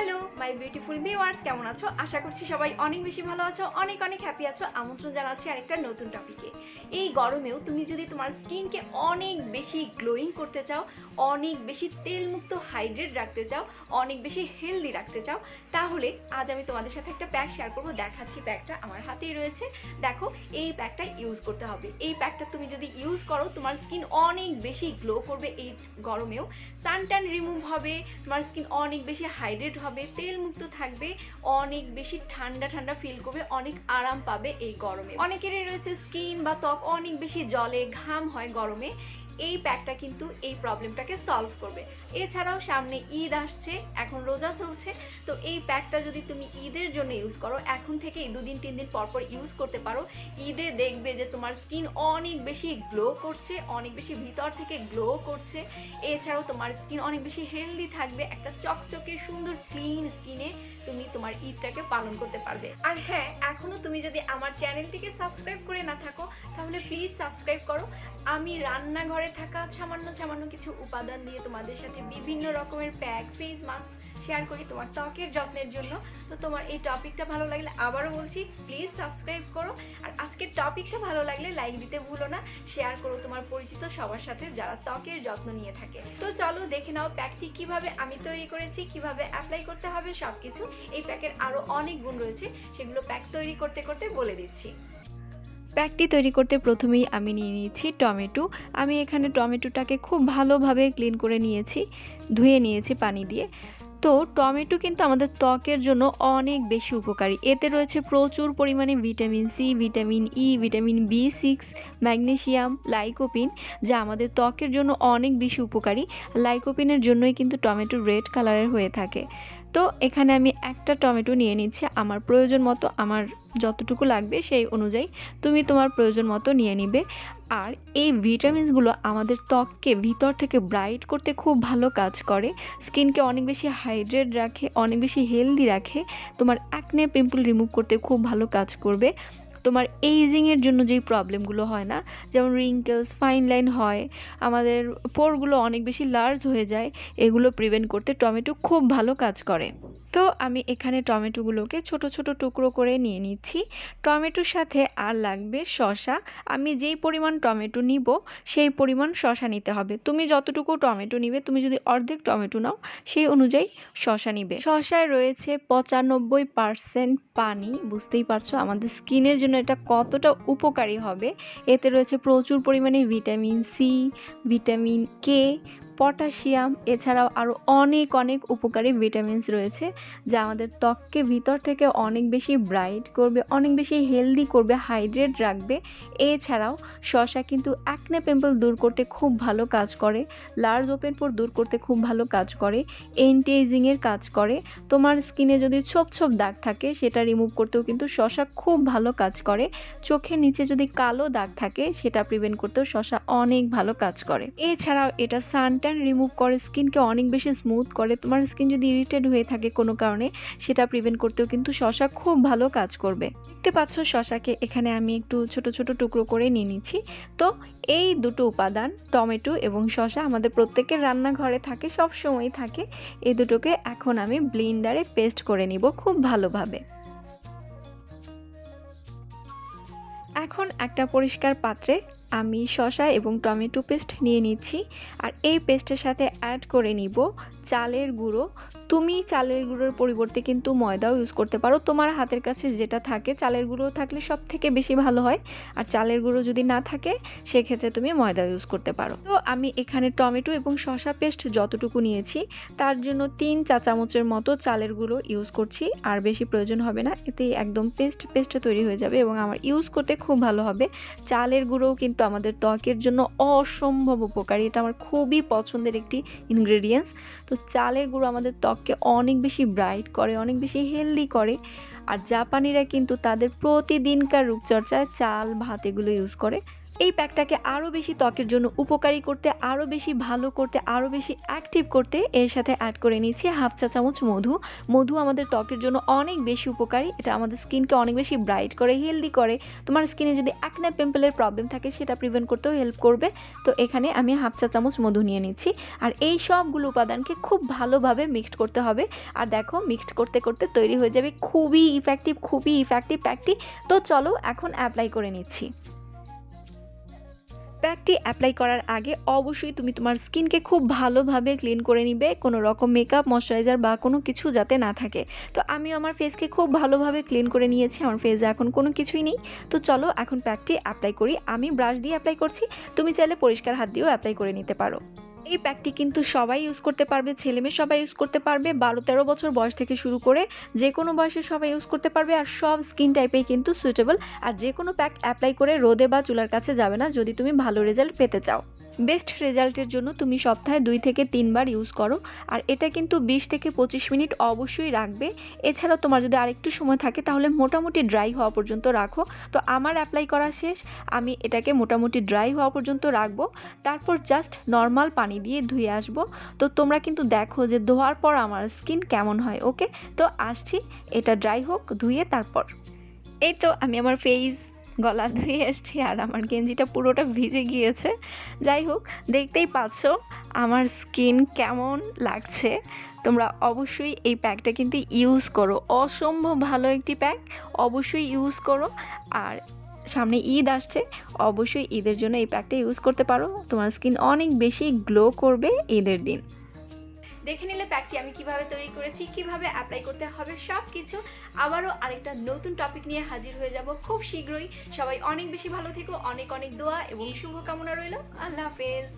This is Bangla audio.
হ্যালো মাই বিউটিফুল ভিউয়ার্স, কেমন আছো? আশা করছি সবাই অনেক বেশি ভালো আছো, অনেক অনেক হ্যাপি আছো। আমন্ত্রণ জানাচ্ছি আরেকটা নতুন টপিকে। এই গরমেও তুমি যদি তোমার স্কিনকে অনেক বেশি গ্লোয়িং করতে চাও, অনেক বেশি তেলমুক্ত হাইড্রেট রাখতে চাও, অনেক বেশি হেলদি রাখতে চাও, তাহলে আজ আমি তোমাদের সাথে একটা প্যাক শেয়ার করবো। দেখাচ্ছি, প্যাকটা আমার হাতেই রয়েছে। দেখো, এই প্যাকটা ইউজ করতে হবে। এই প্যাকটা তুমি যদি ইউজ করো, তোমার স্কিন অনেক বেশি গ্লো করবে। এই গরমেও সানট্যান রিমুভ হবে, তোমার স্কিন অনেক বেশি হাইড্রেট হবে, তেল মুক্ত থাকবে, অনেক বেশি ঠান্ডা ঠান্ডা ফিল করবে, অনেক আরাম পাবে এই গরমে। অনেকেরই রয়েছে স্কিন বা ত্বক অনেক বেশি জলে, ঘাম হয় গরমে। এই প্যাকটা কিন্তু এই প্রবলেমটাকে সলভ করবে। এছাড়াও সামনে ঈদ আসছে, এখন রোজা চলছে, তো এই প্যাকটা যদি তুমি ঈদের জন্য ইউজ করো, এখন থেকে 2-3 দিন পর পর ইউজ করতে পারো, ঈদে দেখবে যে তোমার স্কিন অনেক বেশি গ্লো করছে, অনেক বেশি ভিতর থেকে গ্লো করছে। এছাড়াও তোমার স্কিন অনেক বেশি হেলদি থাকবে, একটা চকচকে সুন্দর ক্লিন স্কিনে তুমি তোমার ঈদটাকে পালন করতে পারবে। আর হ্যাঁ, এখনো তুমি যদি আমার চ্যানেলটিকে সাবস্ক্রাইব করে না থাকো, তাহলে প্লিজ সাবস্ক্রাইব করো। আমি রান্নাঘরে থাকা সামান্য কিছু উপাদান দিয়ে তোমাদের সাথে বিভিন্ন রকমের প্যাক, ফেস মাস্ক শেয়ার করি তোমার ত্বকের যত্নের জন্য। তো তোমার এই টপিকটা ভালো লাগলে, আবারও বলছি, প্লিজ সাবস্ক্রাইব করো। আর আজকের টপিকটা ভালো লাগলে লাইক দিতে ভুলো না, শেয়ার করো তোমার পরিচিত সবার সাথে যারা ত্বকের যত্ন নিয়ে থাকে। তো চলো দেখে নাও প্যাকটি কিভাবে আমি তৈরি করেছি, কিভাবে অ্যাপ্লাই করতে হবে সবকিছু। এই প্যাকের আরো অনেক গুণ রয়েছে, সেগুলো প্যাক তৈরি করতে করতে বলে দিচ্ছি। প্যাকটি তৈরি করতে প্রথমেই আমি নিয়ে নিয়েছি টমেটো। আমি এখানে টমেটোটাকে খুব ভালোভাবে ক্লিন করে নিয়েছি, ধুয়ে নিয়েছি পানি দিয়ে। তো টমেটো কিন্তু আমাদের ত্বকের জন্য অনেক বেশি উপকারী। এতে রয়েছে প্রচুর পরিমাণে vitamin C, vitamin E, vitamin বি6, ম্যাগনেসিয়াম, লাইকোপিন, যা আমাদের ত্বকের জন্য অনেক বেশি উপকারী। লাইকোপিনের জন্যই কিন্তু টমেটো রেড কালারের হয়ে থাকে। তো এখানে আমি একটা টমেটো নিয়ে নিচ্ছি আমার প্রয়োজন মতো, আমার যতটুকু লাগবে সেই অনুযায়ী তুমি তোমার প্রয়োজন মতো নিয়ে নিবে। আর এই ভিটামিনসগুলো আমাদের ত্বককে ভিতর থেকে ব্রাইট করতে খুব ভালো কাজ করে, স্কিনকে অনেক বেশি হাইড্রেট রাখে, অনেক বেশি হেলদি রাখে, তোমার অ্যাকনে পিম্পল রিমুভ করতে খুব ভালো কাজ করবে। তোমার এইজিংয়ের জন্য যেই প্রবলেমগুলো হয় না, যেমন রিঙ্কেলস, ফাইন লাইন হয়, আমাদের পোরগুলো অনেক বেশি লার্জ হয়ে যায়, এগুলো প্রিভেন্ট করতে টমেটো খুব ভালো কাজ করে। তো আমি এখানে টমেটোগুলোকে ছোট ছোট টুকরো করে নিয়ে নিচ্ছি। টমেটোর সাথে আর লাগবে শসা। আমি যেই পরিমাণ টমেটো নিব সেই পরিমাণ শসা নিতে হবে। তুমি যতটুকু টমেটো নিবে, তুমি যদি অর্ধেক টমেটো নাও সেই অনুযায়ী শসা নিবে। শসায় রয়েছে 95% পানি। বুঝতেই পারছো আমাদের স্কিনের জন্য এটা কতটা উপকারী হবে। এতে রয়েছে প্রচুর পরিমাণে vitamin C, vitamin K, potassium, এছাড়াও আরও অনেক উপকারী ভিটামিনস রয়েছে, যা আমাদের ত্বককে ভিতর থেকে অনেক বেশি ব্রাইট করবে, অনেক বেশি হেলদি করবে, হাইড্রেট রাখবে। এছাড়াও শসা কিন্তু অ্যাকনে পিম্পল দূর করতে খুব ভালো কাজ করে, লার্জ ওপেন পোর দূর করতে খুব ভালো কাজ করে, অ্যান্টি এজিংয়ের কাজ করে। তোমার স্কিনে যদি ছোপ দাগ থাকে সেটা রিমুভ করতেও কিন্তু শসা খুব ভালো কাজ করে। চোখের নিচে যদি কালো দাগ থাকে সেটা প্রিভেন্ট করতেও শসা অনেক ভালো কাজ করে। এছাড়াও এটা সানট্যান রিমুভ করে, স্কিনকে অনেক বেশি স্মুথ করে। তোমার স্কিন যদি ইরিটেড হয়ে থাকে কোনো কারণে, সেটা প্রিভেন্ট করতেও কিন্তু শসা খুব ভালো কাজ করবে। দেখতে পাচ্ছ শসাকে এখানে আমি একটু ছোট ছোট টুকরো করে নিয়ে নিচ্ছি। তো এই দুটো উপাদান, টমেটো এবং শসা, আমাদের প্রত্যেকের রান্নাঘরে থাকে, সব সময় থাকে। এই দুটোকে এখন আমি ব্লেন্ডারে পেস্ট করে নিব খুব ভালোভাবে। এখন একটা পরিষ্কার পাত্রে আমি শসা এবং টমেটো পেস্ট নিয়ে নিচ্ছি। আর এই পেস্টের সাথে অ্যাড করে নিব চালের গুঁড়ো। তুমি চালের গুঁড়োর পরিবর্তে কিন্তু ময়দাও ইউজ করতে পারো, তোমার হাতের কাছে যেটা থাকে। চালের গুঁড়ো থাকলে সব থেকে বেশি ভালো হয়, আর চালের গুঁড়ো যদি না থাকে সেক্ষেত্রে তুমি ময়দা ইউজ করতে পারো। তো আমি এখানে টমেটো এবং শসা পেস্ট যতটুকু নিয়েছি তার জন্য 3 চা চামচের মতো চালের গুঁড়ো ইউজ করছি, আর বেশি প্রয়োজন হবে না, এতে একদম পেস্ট তৈরি হয়ে যাবে এবং আমার ইউজ করতে খুব ভালো হবে। চালের গুঁড়োও কিন্তু আমাদের ত্বকের জন্য অসম্ভব উপকারী, এটা আমার খুবই পছন্দের একটি ইনগ্রেডিয়েন্টস। তো চালের গুঁড়ো আমাদের ত্বককে অনেক বেশি ব্রাইট করে, অনেক বেশি হেলদি করে। আর জাপানিরা কিন্তু তাদের প্রতিদিনকার রূপচর্চায় চাল, ভাত এগুলো ইউজ করে। এই প্যাকটাকে আরও বেশি ত্বকের জন্য উপকারী করতে, আরও বেশি ভালো করতে, আরও বেশি অ্যাক্টিভ করতে এর সাথে অ্যাড করে নিচ্ছি 1/2 চা চামচ মধু। মধু আমাদের ত্বকের জন্য অনেক বেশি উপকারী। এটা আমাদের স্কিনকে অনেক বেশি ব্রাইট করে, হেলদি করে। তোমার স্কিনে যদি অ্যাকনে পিম্পলের প্রবলেম থাকে সেটা প্রিভেন্ট করতেও হেল্প করবে। তো এখানে আমি 1/2 চা চামচ মধু নিয়ে নিচ্ছি। আর এই সবগুলো উপাদানকে খুব ভালোভাবে মিক্সড করতে হবে। আর দেখো মিক্সড করতে করতে তৈরি হয়ে যাবে খুবই ইফেক্টিভ প্যাকটি। তো চলো এখন অ্যাপ্লাই করে নিচ্ছি। প্যাকটি অ্যাপ্লাই করার আগে অবশ্যই তুমি তোমার স্কিনকে খুব ভালোভাবে ক্লিন করে নিবে, কোনো রকম মেকআপ, ময়শ্চারাইজার বা কোনো কিছু যাতে না থাকে। তো আমি আমার ফেসকে খুব ভালোভাবে ক্লিন করে নিয়েছি, আমার ফেসে এখন কোনো কিছুই নেই। তো চলো এখন প্যাকটি অ্যাপ্লাই করি। আমি ব্রাশ দিয়ে অ্যাপ্লাই করছি, তুমি চাইলে পরিষ্কার হাত দিয়েও অ্যাপ্লাই করে নিতে পারো। এই প্যাকটি কিন্তু সবাই ইউজ করতে পারবে, ছেলেমেয়ে সবাই ইউজ করতে পারবে, 12-13 বছর বয়স থেকে শুরু করে যে কোনো বয়সে সবাই ইউজ করতে পারবে। আর সব স্কিন টাইপেই কিন্তু সুইটেবল। আর যে কোনো প্যাক অ্যাপ্লাই করে রোদে বা চুলার কাছে যাবে না যদি তুমি ভালো রেজাল্ট পেতে চাও। বেস্ট রেজাল্টের জন্য তুমি সপ্তাহে 2 থেকে 3 বার ইউজ করো। আর এটা কিন্তু 20 থেকে 25 মিনিট অবশ্যই রাখবে। এছাড়াও তোমার যদি আরেকটু সময় থাকে তাহলে মোটামুটি ড্রাই হওয়া পর্যন্ত রাখো। তো আমার অ্যাপ্লাই করা শেষ, আমি এটাকে মোটামুটি ড্রাই হওয়া পর্যন্ত রাখবো। তারপর জাস্ট নর্মাল পানি দিয়ে ধুয়ে আসবো। তো তোমরা কিন্তু দেখো যে ধোয়ার পর আমার স্কিন কেমন হয়। ওকে, তো আসছি, এটা ড্রাই হোক, ধুয়ে তারপর। এই তো আমি আমার ফেস গলা ধুয়ে এসছি আর আমার গেঞ্জিটা পুরোটা ভিজে গিয়েছে। যাই হোক, দেখতেই পাচ্ছ আমার স্কিন কেমন লাগছে। তোমরা অবশ্যই এই প্যাকটা কিন্তু ইউজ করো, অসম্ভব ভালো একটি প্যাক, অবশ্যই ইউজ করো। আর সামনে ঈদ আসছে, অবশ্যই ঈদের জন্য এই প্যাকটা ইউজ করতে পারো, তোমার স্কিন অনেক বেশি গ্লো করবে ঈদের দিন। দেখে নিলে প্যাকটি আমি কিভাবে তৈরি করেছি, কিভাবে অ্যাপ্লাই করতে হবে সব কিছু। আবারও আরেকটা নতুন টপিক নিয়ে হাজির হয়ে যাব খুব শীঘ্রই। সবাই অনেক বেশি ভালো থেকো, অনেক অনেক দোয়া এবং শুভকামনা রইল। আল্লাহ হাফেজ।